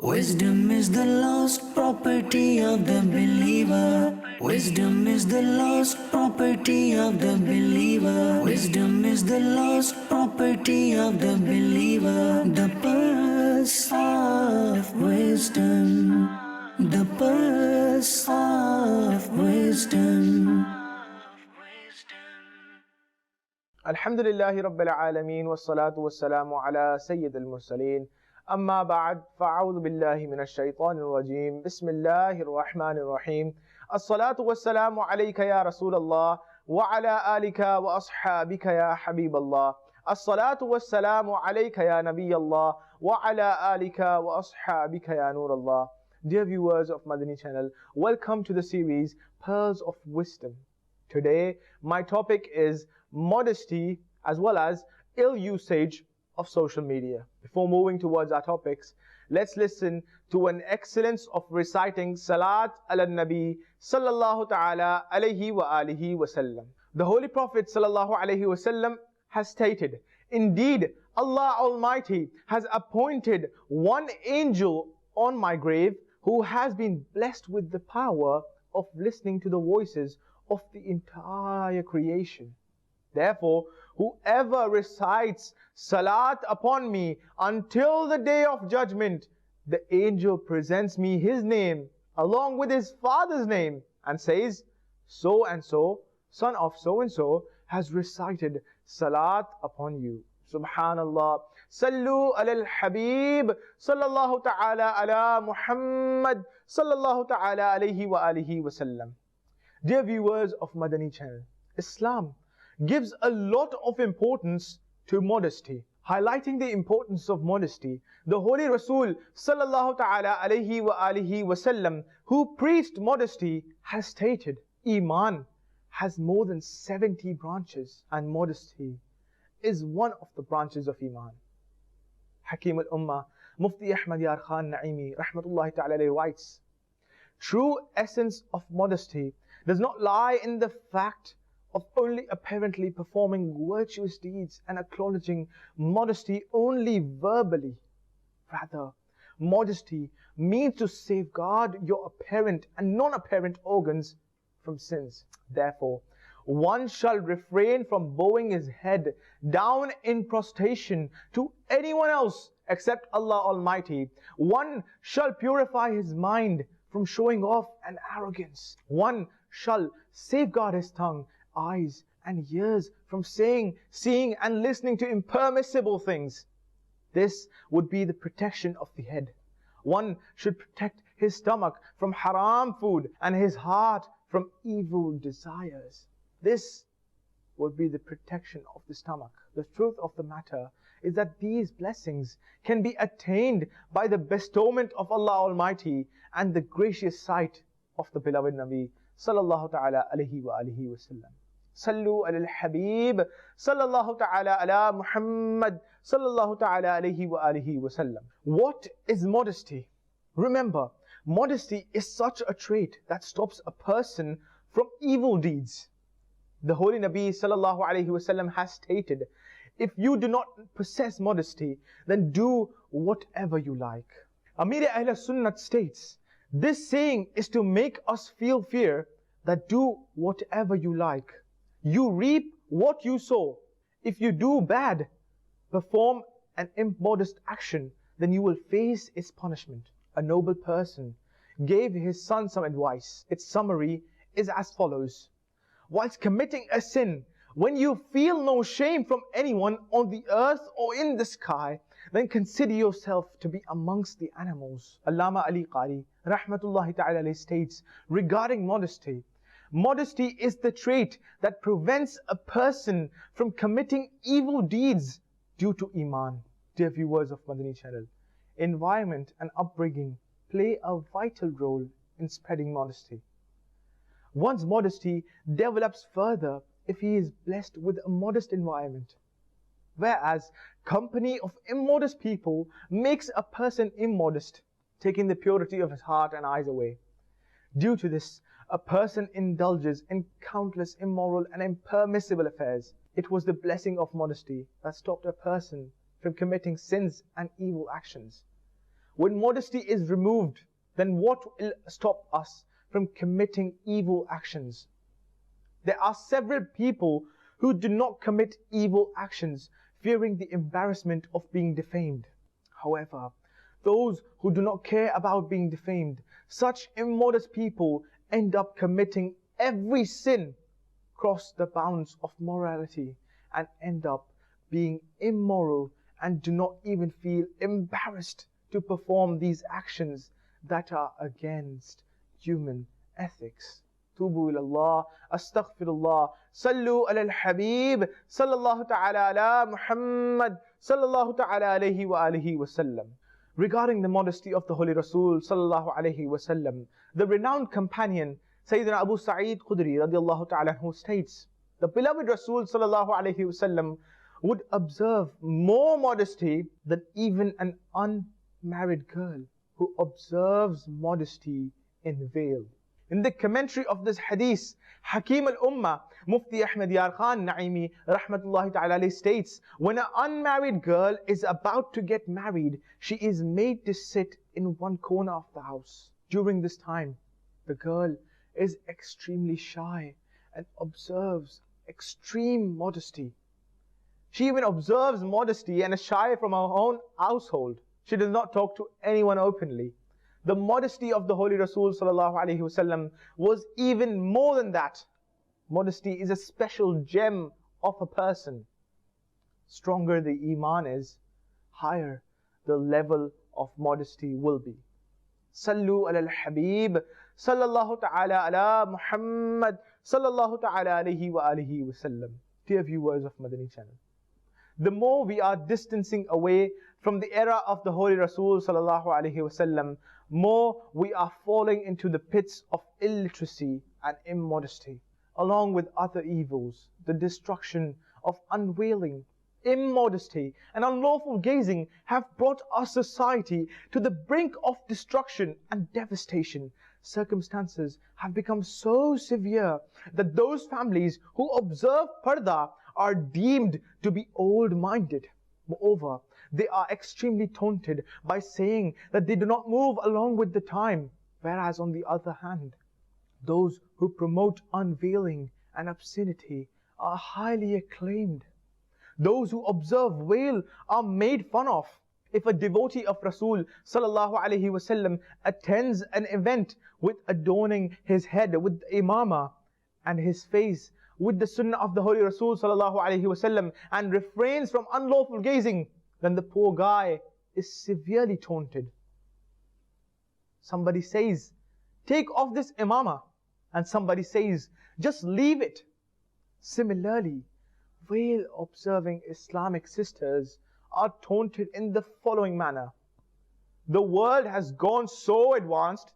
Wisdom is the lost property of the believer. Wisdom is the lost property of the believer. Wisdom is the lost property of the believer. The purse of wisdom. The purse of wisdom. Alhamdulillahi Rabbil Alameen wassalatu wassalamu ala Sayyid al-Mursaleen. Amma ba'd, fa'a'udhu billahi minash shaitanir rajeem. Bismillahir Rahmanir Rahim. As-salatu wassalamu alayka ya Rasulallah wa ala alika wa ashabika ya Habiballah. As-salatu wassalamu alayka ya Nabiyallah wa ala alika wa ashabika ya Nurallah. Dear viewers of Madani Channel, welcome to the series Pearls of Wisdom. Today, my topic is modesty as well as ill usage of social media. Before moving towards our topics, let's listen to an excellence of reciting Salat ala Nabi sallallahu ta'ala alayhi wa alihi wa sallam. The Holy Prophet sallallahu alayhi wa sallam has stated, "Indeed, Allah Almighty has appointed one angel on my grave who has been blessed with the power of listening to the voices of the entire creation. Therefore, whoever recites salat upon me until the day of judgment, the angel presents me his name along with his father's name and says, so and so, son of so and so, has recited salat upon you." Subhanallah. Sallu ala al-Habib sallallahu ta'ala ala Muhammad sallallahu ta'ala alayhi wa alihi wa sallam. Dear viewers of Madani Channel, Islam gives a lot of importance to modesty. Highlighting the importance of modesty, the Holy Rasul sallallahu ta'ala alayhi wa alihi wa sallam, who preached modesty, has stated, Iman has more than 70 branches and modesty is one of the branches of Iman. Hakim al-Ummah, Mufti Ahmad Yar Khan Naimi, rahmatullahi ta'ala alayhi, writes, "True essence of modesty does not lie in the fact of only apparently performing virtuous deeds and acknowledging modesty only verbally. Rather, modesty means to safeguard your apparent and non-apparent organs from sins. Therefore, one shall refrain from bowing his head down in prostration to anyone else except Allah Almighty. One shall purify his mind from showing off and arrogance. One shall safeguard his tongue, eyes and ears from saying, seeing and listening to impermissible things. This would be the protection of the head. One should protect his stomach from haram food and his heart from evil desires. This would be the protection of the stomach. The truth of the matter is that these blessings can be attained by the bestowment of Allah Almighty and the gracious sight of the beloved Nabi sallallahu ta'ala alayhi wa alihi wa sallam. Sallu ala al-Habib sallallahu ta'ala ala Muhammad sallallahu ta'ala alayhi wa alihi wa sallam. What is modesty? Remember, modesty is such a trait that stops a person from evil deeds. The Holy Nabi sallallahu alayhi wa sallam has stated, if you do not possess modesty, then do whatever you like. Amir Ahl Sunnah states, this saying is to make us feel fear that do whatever you like. You reap what you sow. If you do bad, perform an immodest action, then you will face its punishment. A noble person gave his son some advice. Its summary is as follows. Whilst committing a sin, when you feel no shame from anyone on the earth or in the sky, then consider yourself to be amongst the animals. Allama Ali Qari, rahmatullahi ta'ala alayhi, states regarding modesty, modesty is the trait that prevents a person from committing evil deeds due to Iman. Dear viewers of Madani Channel, environment and upbringing play a vital role in spreading modesty. One's modesty develops further if he is blessed with a modest environment. Whereas company of immodest people makes a person immodest, taking the purity of his heart and eyes away. Due to this, a person indulges in countless immoral and impermissible affairs. It was the blessing of modesty that stopped a person from committing sins and evil actions. When modesty is removed, then what will stop us from committing evil actions? There are several people who do not commit evil actions, fearing the embarrassment of being defamed. However, those who do not care about being defamed, such immodest people end up committing every sin, cross the bounds of morality, and end up being immoral and do not even feel embarrassed to perform these actions that are against human ethics. Tubu ilallah, astaghfirullah, sallu ala al-habib, sallallahu ta'ala ala Muhammad, sallallahu ta'ala alayhi wa alihi wa sallam. Regarding the modesty of the Holy Rasul sallallahu alayhi wa sallam, the renowned companion Sayyidina Abu Sa'id Khudri radiallahu ta'ala anhu states, the beloved Rasul sallallahu alayhi wa sallam would observe more modesty than even an unmarried girl who observes modesty in veil. In the commentary of this hadith, Hakim al-Ummah, Mufti Ahmad Yar Khan Naimi rahmatullahi ta'ala states, when an unmarried girl is about to get married, she is made to sit in one corner of the house. During this time, the girl is extremely shy and observes extreme modesty. She even observes modesty and is shy from her own household. She does not talk to anyone openly. The modesty of the Holy Rasul sallallahu alaihi wasallam was even more than that. Modesty is a special gem of a person. Stronger the iman is, higher the level of modesty will be. Sallu ala al-habib, sallallahu ta'ala ala Muhammad, sallallahu ta'ala alayhi wa alihi wa sallam. Dear viewers of Madani Channel, the more we are distancing away from the era of the Holy Rasul sallallahu alaihi wasallam, more we are falling into the pits of illiteracy and immodesty, along with other evils. The destruction of unveiling, immodesty and unlawful gazing have brought our society to the brink of destruction and devastation. Circumstances have become so severe that those families who observe parda are deemed to be old-minded. Moreover, they are extremely taunted by saying that they do not move along with the time. Whereas on the other hand, those who promote unveiling and obscenity are highly acclaimed. Those who observe veil are made fun of. If a devotee of Rasul sallallahu alaihi wasallam attends an event with adorning his head with imama and his face with the sunnah of the Holy Rasul sallallahu alaihi wasallam and refrains from unlawful gazing, then the poor guy is severely taunted. Somebody says, take off this imama, and somebody says, just leave it. Similarly, veil observing Islamic sisters are taunted in the following manner. The world has gone so advanced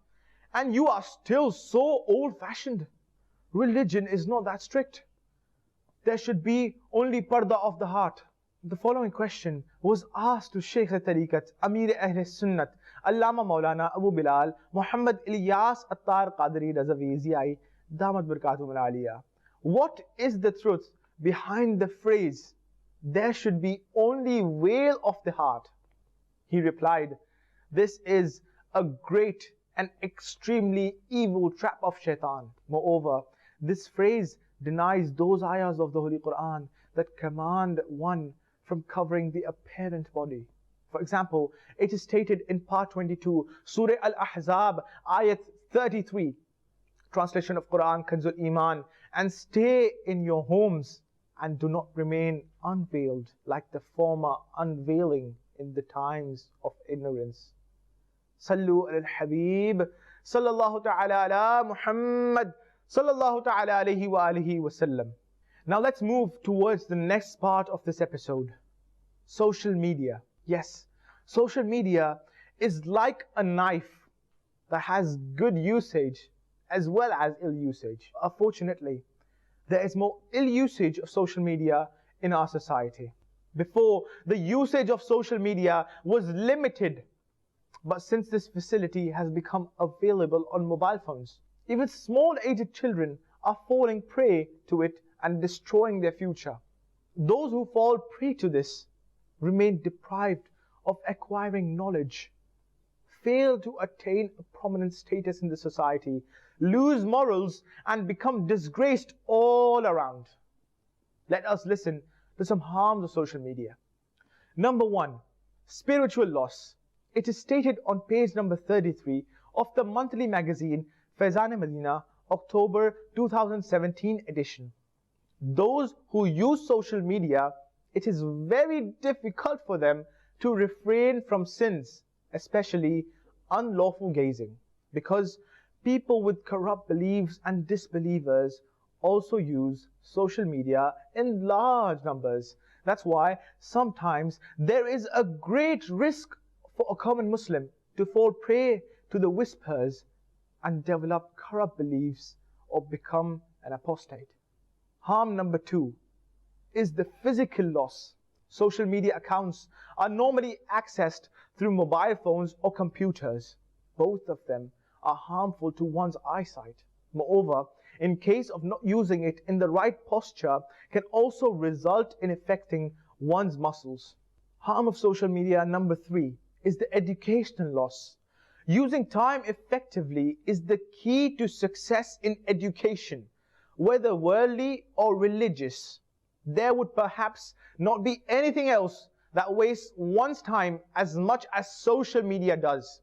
and you are still so old-fashioned. Religion is not that strict. There should be only parda of the heart. The following question was asked to Shaykh al-Tariqat, Amir Ahl Sunnat, Allama Maulana Abu Bilal, Muhammad Ilyas Attar Qadri Razavi Ziyai, Damat Barakatum al-Aliyah. What is the truth behind the phrase, there should be only veil of the heart? He replied, this is a great and extremely evil trap of shaitan. Moreover, this phrase denies those ayahs of the Holy Quran that command one from covering the apparent body. For example, it is stated in part 22, Surah Al-Ahzab, ayat 33, translation of Quran, Kanzul Iman, and stay in your homes and do not remain unveiled like the former unveiling in the times of ignorance. Sallu al-Habib, sallallahu ta'ala ala Muhammad, sallallahu ta'ala alayhi wa alihi wa sallam. Now let's move towards the next part of this episode. Social media. Yes, social media is like a knife that has good usage as well as ill usage. Unfortunately, there is more ill usage of social media in our society. Before, the usage of social media was limited, but since this facility has become available on mobile phones, even small-aged children are falling prey to it and destroying their future. Those who fall prey to this remain deprived of acquiring knowledge, fail to attain a prominent status in the society, lose morals, and become disgraced all around. Let us listen to some harms of social media. Number 1, spiritual loss. It is stated on page number 33 of the monthly magazine Faizan-e-Medina, October 2017 edition. Those who use social media, it is very difficult for them to refrain from sins, especially unlawful gazing, because people with corrupt beliefs and disbelievers also use social media in large numbers. That's why sometimes there is a great risk for a common Muslim to fall prey to the whispers and develop corrupt beliefs or become an apostate. Harm number 2 is the physical loss. Social media accounts are normally accessed through mobile phones or computers. Both of them are harmful to one's eyesight. Moreover, in case of not using it in the right posture, can also result in affecting one's muscles. Harm of social media number 3 is the educational loss. Using time effectively is the key to success in education, whether worldly or religious. There would perhaps not be anything else that wastes one's time as much as social media does.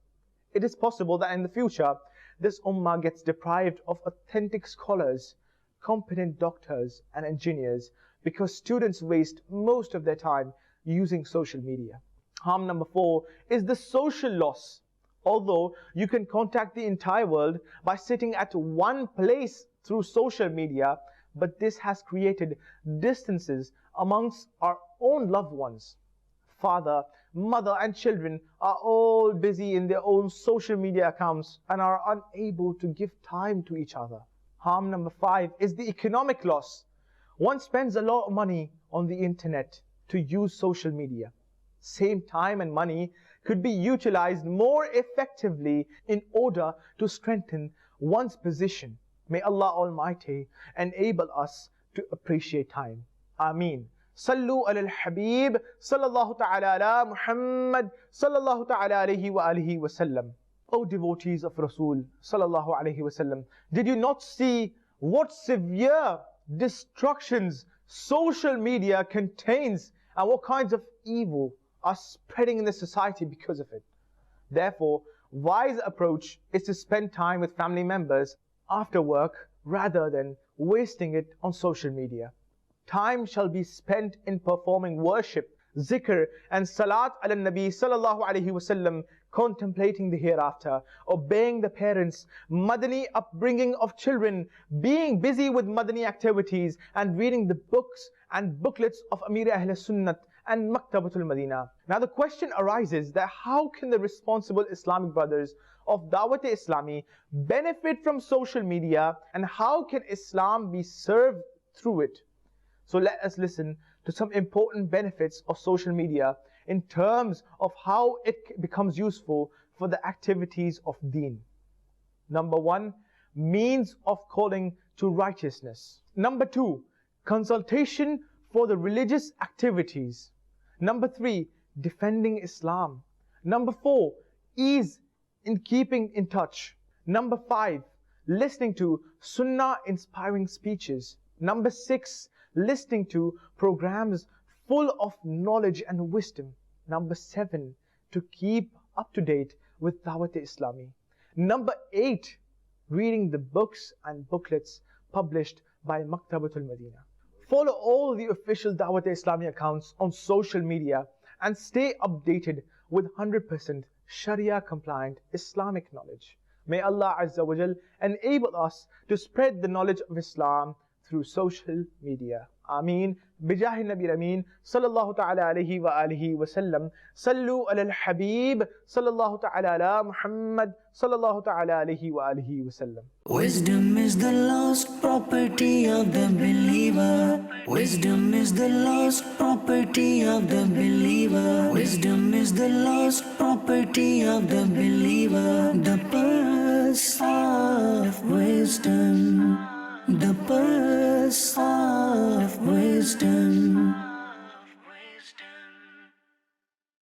It is possible that in the future, this ummah gets deprived of authentic scholars, competent doctors and engineers because students waste most of their time using social media. Harm number 4 is the social loss. Although you can contact the entire world by sitting at one place through social media, but this has created distances amongst our own loved ones. Father, mother and children are all busy in their own social media accounts and are unable to give time to each other. Harm number 5 is the economic loss. One spends a lot of money on the internet to use social media. Same time and money could be utilized more effectively in order to strengthen one's position. May Allah Almighty enable us to appreciate time. Ameen. Sallu ala al-Habib, sallallahu ta'ala ala Muhammad, sallallahu ta'ala alayhi wa alihi wa sallam. O devotees of Rasul, sallallahu alayhi wa sallam, did you not see what severe destructions social media contains and what kinds of evil are spreading in the society because of it? Therefore, wise approach is to spend time with family members after work rather than wasting it on social media. Time shall be spent in performing worship, zikr and salat ala nabi sallallahu alayhi wasallam, contemplating the hereafter, obeying the parents, Madani upbringing of children, being busy with Madani activities and reading the books and booklets of Amir Ahl Sunnat and Maktabatul Madina. Now the question arises that how can the responsible Islamic brothers of Dawat-e-Islami benefit from social media, and how can Islam be served through it? So let us listen to some important benefits of social media in terms of how it becomes useful for the activities of deen. Number 1, means of calling to righteousness. Number 2, consultation for the religious activities. Number 3, defending Islam. Number 4, ease in keeping in touch. Number 5, listening to Sunnah inspiring speeches. Number 6, listening to programs full of knowledge and wisdom. Number 7, to keep up to date with Dawat-e-Islami. Number 8, reading the books and booklets published by Maktabatul Madina. Follow all the official Dawat-e-Islami accounts on social media and stay updated with 100% Sharia compliant Islamic knowledge. May Allah Azza wa Jal enable us to spread the knowledge of Islam through social media. Ameen. Bijahi Nabi Ameen. Sallallahu ta'ala alayhi wa alihi wa sallam. Sallu ala al-Habib. Sallallahu ta'ala ala Muhammad. Sallallahu ta'ala alayhi wa alihi wa sallam. Wisdom is the lost property of the believer. Wisdom is the lost property of the believer. Wisdom is the lost property of the believer. The purse of wisdom. The purse of wisdom.